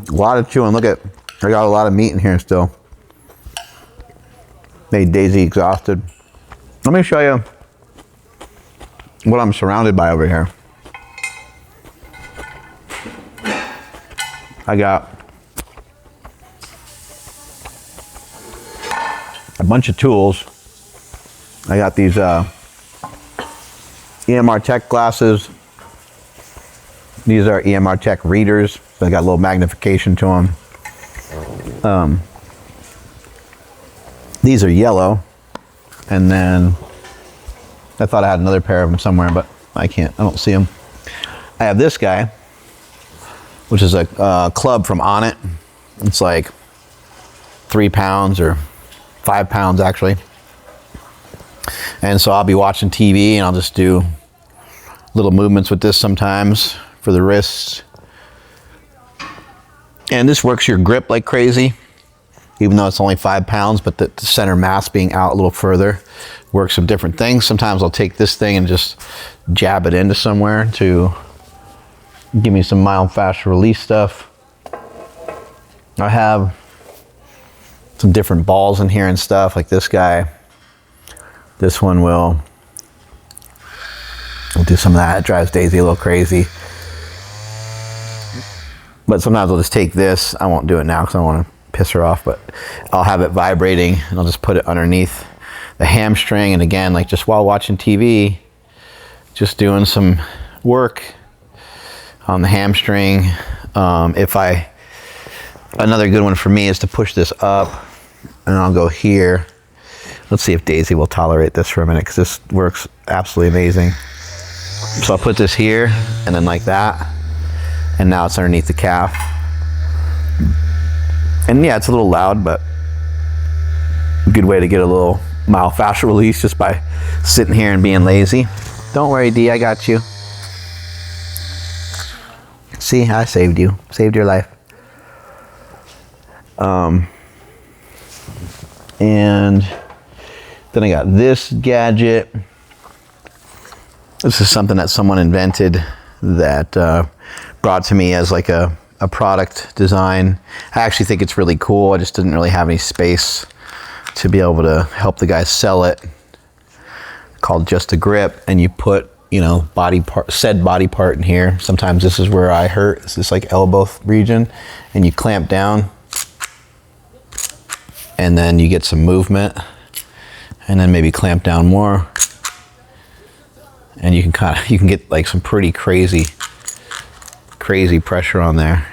A lot of chewing. Look at, I got a lot of meat in here still. Made Daisy exhausted. Let me show you what I'm surrounded by over here. I got a bunch of tools. I got these EMR Tech glasses. These are EMR Tech readers. So they got a little magnification to them. These are yellow. And then I thought I had another pair of them somewhere, but I don't see them. I have this guy, which is a club from On It. It's like 3 pounds or 5 pounds actually. And so I'll be watching TV and I'll just do little movements with this sometimes for the wrists. And this works your grip like crazy, even though it's only 5 pounds, but the center mass being out a little further works some different things. Sometimes I'll take this thing and just jab it into somewhere to give me some mild fascia release stuff. I have some different balls in here and stuff, like this guy. This one will do some of that. It drives Daisy a little crazy. But sometimes I'll just take this. I won't do it now because I don't want to piss her off, but I'll have it vibrating and I'll just put it underneath the hamstring. And again, like just while watching TV, just doing some work on the hamstring. Another good one for me is to push this up and I'll go here. Let's see if Daisy will tolerate this for a minute because this works absolutely amazing. So I'll put this here and then like that. And now it's underneath the calf. And yeah, it's a little loud, but a good way to get a little mild fascial release just by sitting here and being lazy. Don't worry, D, I got you. See, I saved you. Saved your life. And then I got this gadget. This is something that someone invented that brought to me as like a product design. I actually think it's really cool. I just didn't really have any space to be able to help the guys sell it. Called Just a Grip, and you put, said body part in here. Sometimes this is where I hurt. It's this like elbow region, and you clamp down, and then you get some movement, and then maybe clamp down more, and you can get like some pretty crazy pressure on there.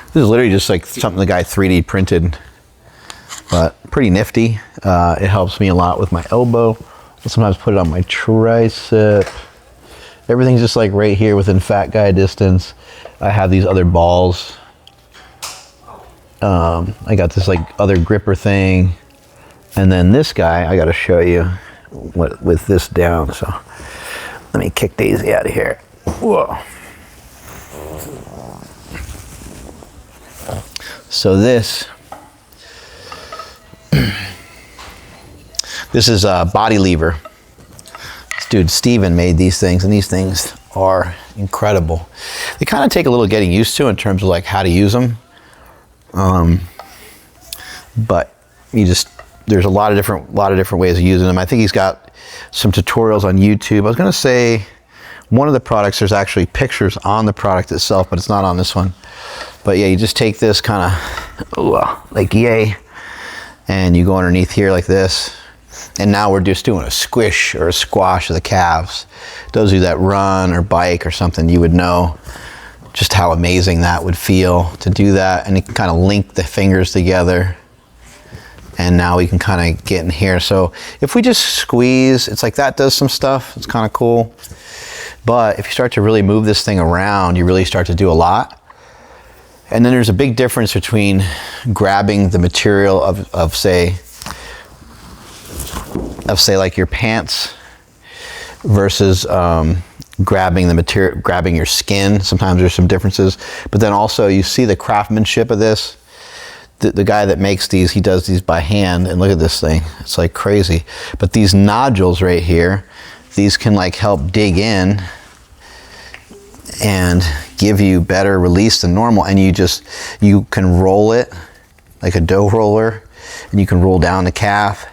This is literally just like something the guy 3D printed, but pretty nifty. It helps me a lot with my elbow. I'll sometimes put it on my tricep. Everything's just like right here within fat guy distance. I have these other balls. I got this like other gripper thing. And then this guy, I gotta show you with this down. So let me kick Daisy out of here. Whoa. So this is a body lever. This dude Steven made these things, and these things are incredible. They kind of take a little getting used to in terms of like how to use them. But there's a lot of different ways of using them. I think he's got some tutorials on YouTube. I was gonna say one of the products, there's actually pictures on the product itself, but it's not on this one. But yeah, you just take this kind of like yay, and you go underneath here like this. And now we're just doing a squish or a squash of the calves. Those of you that run or bike or something, you would know just how amazing that would feel to do that. And you can kind of link the fingers together. And now we can kind of get in here. So if we just squeeze, it's like that does some stuff. It's kind of cool. But if you start to really move this thing around, you really start to do a lot. And then there's a big difference between grabbing the material of say like your pants versus grabbing the material, grabbing your skin. Sometimes there's some differences, but then also you see the craftsmanship of this. The guy that makes these, he does these by hand, and look at this thing. It's like crazy. But these nodules right here, these can like help dig in and give you better release than normal. And you can roll it like a dough roller, and you can roll down the calf.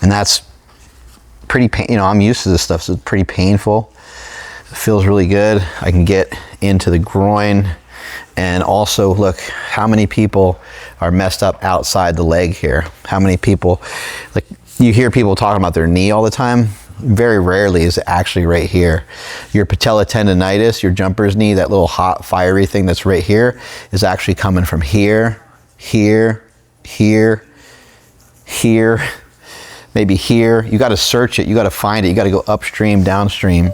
And that's pretty I'm used to this stuff, so it's pretty painful. It feels really good. I can get into the groin. And also, look, how many people are messed up outside the leg here? How many people, like, you hear people talking about their knee all the time. Very rarely is it actually right here. Your patella tendonitis, your jumper's knee, that little hot, fiery thing that's right here, is actually coming from here, here, here, here, maybe here. You got to search it. You got to find it. You got to go upstream, downstream,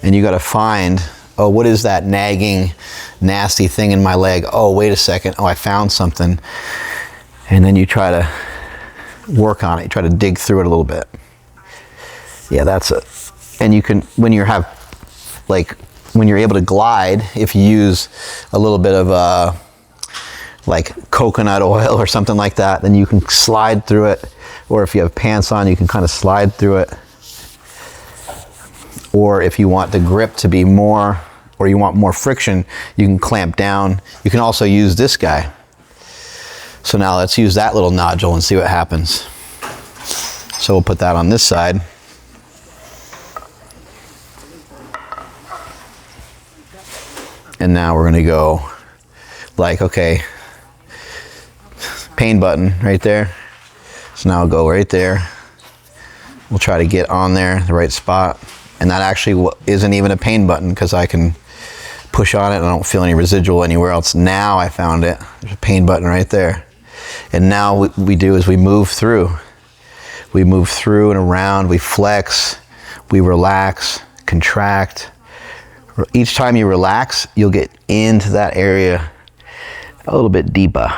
and you got to find, oh, what is that nagging, nasty thing in my leg? Oh, wait a second. Oh, I found something. And then you try to work on it. You try to dig through it a little bit. Yeah, that's it. And you can, when you're able to glide, if you use a little bit of like coconut oil or something like that, then you can slide through it. Or if you have pants on, you can kind of slide through it. Or if you want the grip to be more, or you want more friction, you can clamp down. You can also use this guy. So now let's use that little nodule and see what happens. So we'll put that on this side. And now we're gonna go like, okay, pain button right there. So now I'll go right there. We'll try to get on there, the right spot. And that actually isn't even a pain button because I can push on it and I don't feel any residual anywhere else. Now I found it. There's a pain button right there. And now what we do is we move through. We move through and around, we flex, we relax, contract. Each time you relax, you'll get into that area a little bit deeper.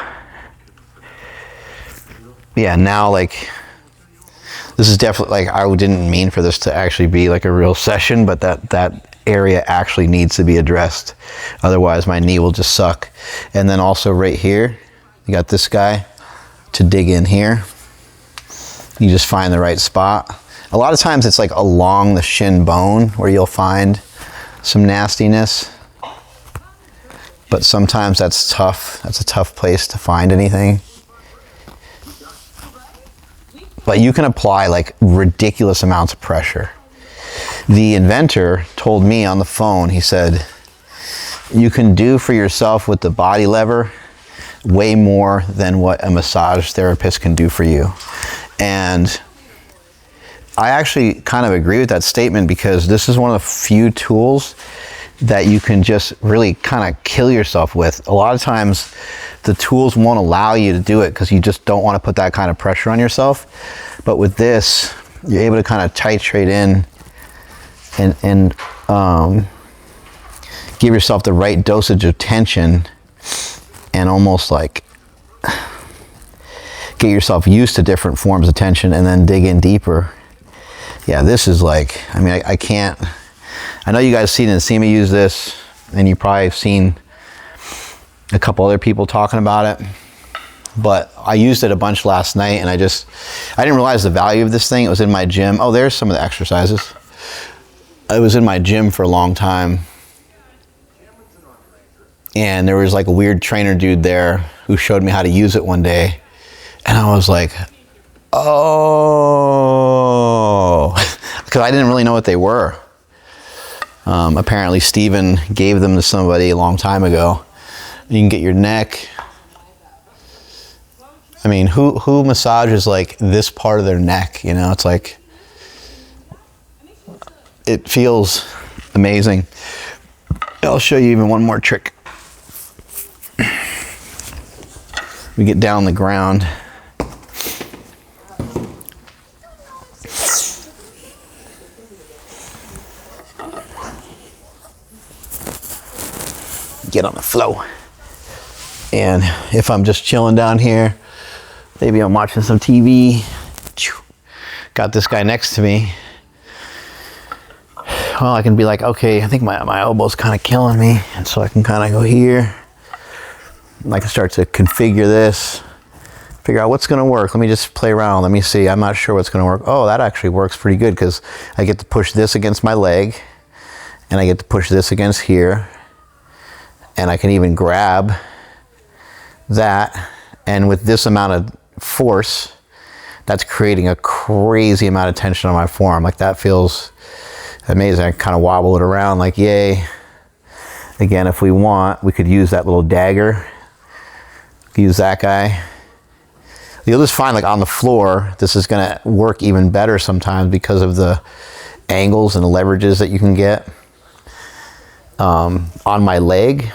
Yeah, now like, this is definitely, like, I didn't mean for this to actually be like a real session, but that area actually needs to be addressed. Otherwise my knee will just suck. And then also right here, you got this guy to dig in here. You just find the right spot. A lot of times it's like along the shin bone where you'll find some nastiness. But sometimes that's tough. That's a tough place to find anything. But you can apply like ridiculous amounts of pressure. The inventor told me on the phone, he said, you can do for yourself with the body lever way more than what a massage therapist can do for you. And I actually kind of agree with that statement because this is one of the few tools that you can just really kind of kill yourself with. A lot of times the tools won't allow you to do it because you just don't want to put that kind of pressure on yourself. But with this, you're able to kind of titrate in and give yourself the right dosage of tension and almost like get yourself used to different forms of tension and then dig in deeper. Yeah, this is like, I mean, I can't, I know you guys seen me use this, and you probably have seen a couple other people talking about it, but I used it a bunch last night and I didn't realize the value of this thing. It was in my gym. Oh, there's some of the exercises. It was in my gym for a long time. And there was like a weird trainer dude there who showed me how to use it one day. And I was like, oh, because I didn't really know what they were. Apparently Steven gave them to somebody a long time ago. You can get your neck. I mean, who massages like this part of their neck? You know, it's like, it feels amazing. I'll show you even one more trick. We get down on the ground. Get on the floor. And if I'm just chilling down here, maybe I'm watching some TV, got this guy next to me, well, I can be like, okay, I think my elbow's kind of killing me. And so I can kind of go here. I can start to configure this, figure out what's gonna work. Let me just play around, let me see. I'm not sure what's gonna work. Oh, that actually works pretty good because I get to push this against my leg and I get to push this against here, and I can even grab that, and with this amount of force, that's creating a crazy amount of tension on my forearm. Like, that feels amazing. I kind of wobble it around like, yay. Again, if we want, we could use that little dagger. Use that guy. You'll just find, like, on the floor, this is gonna work even better sometimes because of the angles and the leverages that you can get. On my leg,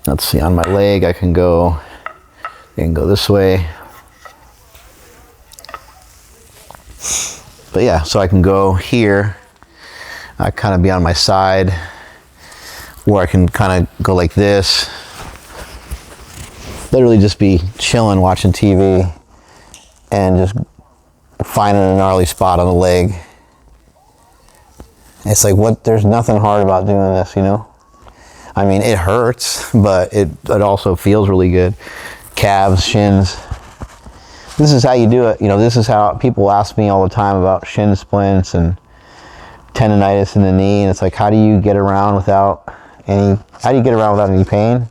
let's see, on my leg, I can go this way. But yeah, so I can go here, I kind of be on my side, or I can kind of go like this. Literally just be chilling, watching TV, and just finding a gnarly spot on the leg. It's like, what? There's nothing hard about doing this, you know? I mean, it hurts, but it also feels really good. Calves, shins. This is how you do it. You know, this is how people ask me all the time about shin splints and tendonitis in the knee, and it's like, how do you get around without any pain?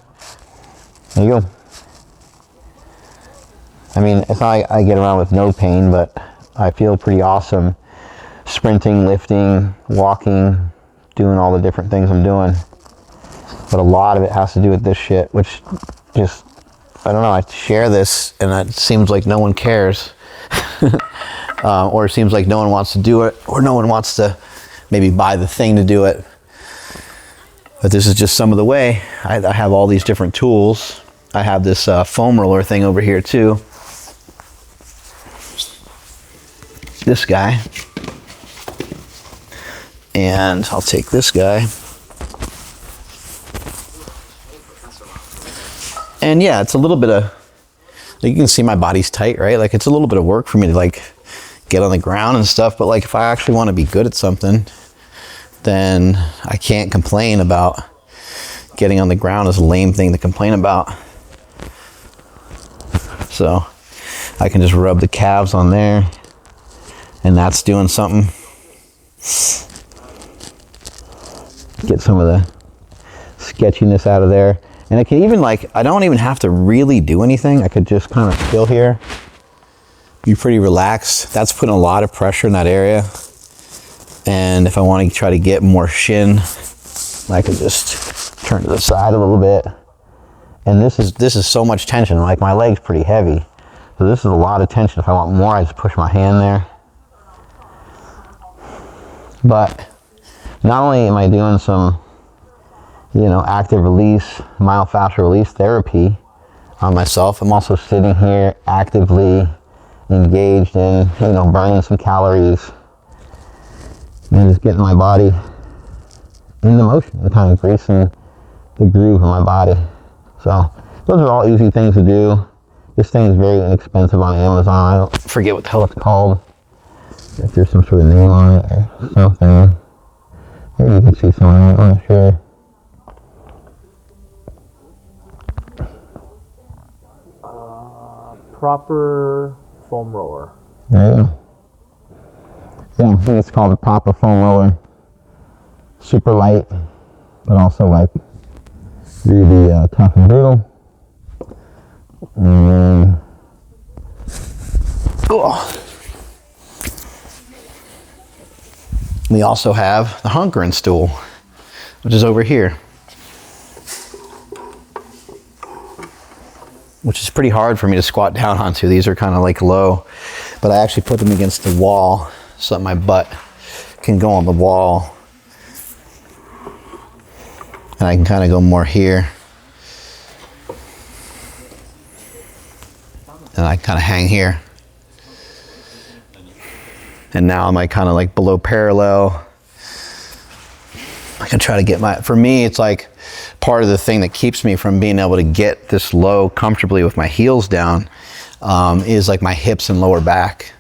There you go. I mean, it's not like I get around with no pain, but I feel pretty awesome sprinting, lifting, walking, doing all the different things I'm doing. But a lot of it has to do with this shit, which just, I don't know, I share this and it seems like no one cares. Or it seems like no one wants to do it, or no one wants to maybe buy the thing to do it. But this is just some of the way. I have all these different tools. I have this foam roller thing over here too. This guy. And I'll take this guy. And yeah, it's a little bit of, you can see my body's tight, right? Like, it's a little bit of work for me to, like, get on the ground and stuff, but like, if I actually want to be good at something, then I can't complain about getting on the ground. Is a lame thing to complain about. So I can just rub the calves on there, and that's doing something. Get some of the sketchiness out of there. And I can even, like, I don't even have to really do anything. I could just kind of chill here, be pretty relaxed. That's putting a lot of pressure in that area. And if I want to try to get more shin, I could just turn to the side a little bit. And this is so much tension. Like, my leg's pretty heavy, so this is a lot of tension. If I want more, I just push my hand there. But not only am I doing some, you know, active release, myofascial release therapy on myself, I'm also sitting here actively engaged in, you know, burning some calories and just getting my body in the motion, and kind of greasing the groove of my body. So those are all easy things to do. This thing is very inexpensive on Amazon. I don't forget what the hell it's called. If there's some sort of name on it or something. Maybe you can see some of it, I'm not sure. Proper foam roller. There you go. Yeah, I think it's called the Proper Foam Roller. Super light, but also like really tough and brutal. And then, we also have the Hunker and Stool, which is over here, which is pretty hard for me to squat down onto. These are kind of like low, but I actually put them against the wall so that my butt can go on the wall. And I can kind of go more here. And I kind of hang here. And now I'm like kind of like below parallel. I can try to get my, for me, it's like part of the thing that keeps me from being able to get this low comfortably with my heels down is like my hips and lower back.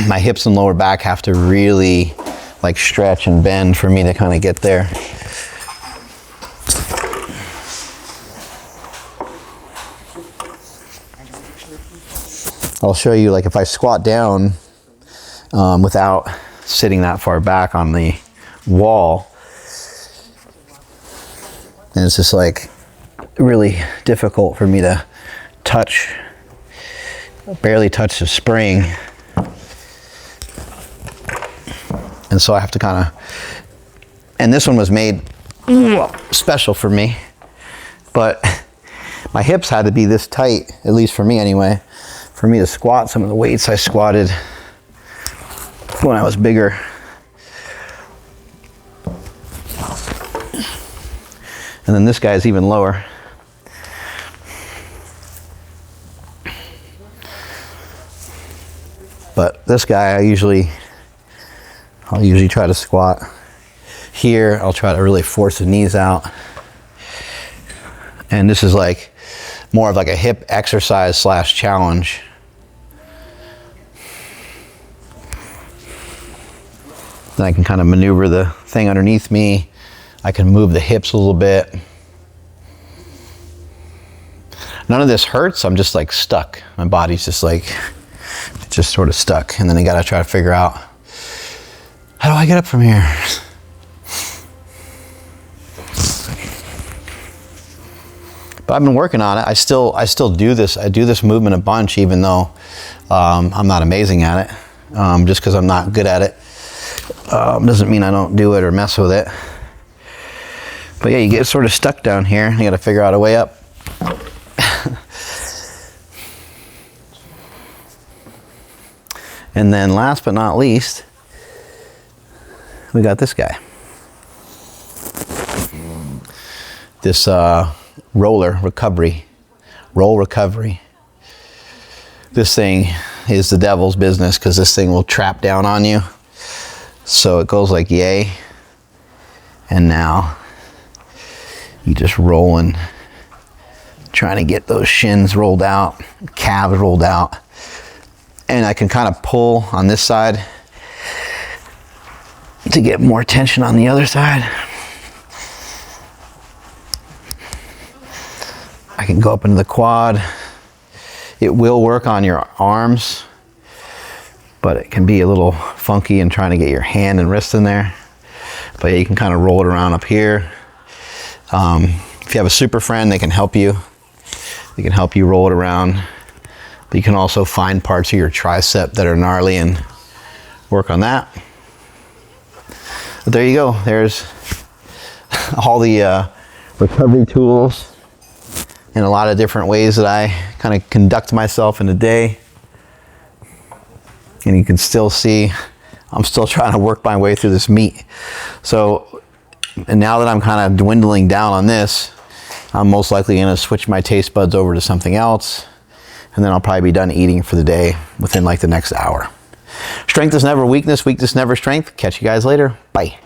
My hips and lower back have to really like stretch and bend for me to kind of get there. I'll show you, like, if I squat down without sitting that far back on the wall. And it's just like really difficult for me to touch, barely touch the spring. And so I have to kind of, and this one was made special for me, but my hips had to be this tight, at least for me anyway, for me to squat some of the weights I squatted when I was bigger. And then this guy's even lower. But this guy, I'll usually try to squat here. I'll try to really force the knees out. And this is like more of like a hip exercise / challenge. Then I can kind of maneuver the thing underneath me. I can move the hips a little bit. None of this hurts. I'm just like stuck. My body's just like, just sort of stuck. And then I gotta try to figure out, how do I get up from here? But I've been working on it. I still do this. I do this movement a bunch, even though I'm not amazing at it. Just because I'm not good at it doesn't mean I don't do it or mess with it. But yeah, you get sort of stuck down here. You got to figure out a way up. And then last but not least, we got this guy. This roll recovery. This thing is the devil's business because this thing will trap down on you. So it goes like yay. And now you just rolling, trying to get those shins rolled out, calves rolled out. And I can kind of pull on this side to get more tension on the other side. I can go up into the quad. It will work on your arms, but it can be a little funky in trying to get your hand and wrist in there. But yeah, you can kind of roll it around up here. If you have a super friend, they can help you. They can help you roll it around. But you can also find parts of your tricep that are gnarly and work on that. But there you go. There's all the recovery tools and a lot of different ways that I kind of conduct myself in the day. And you can still see I'm still trying to work my way through this meat. So, and now that I'm kind of dwindling down on this, I'm most likely going to switch my taste buds over to something else. And then I'll probably be done eating for the day within like the next hour. Strength is never weakness, weakness never strength. Catch you guys later. Bye.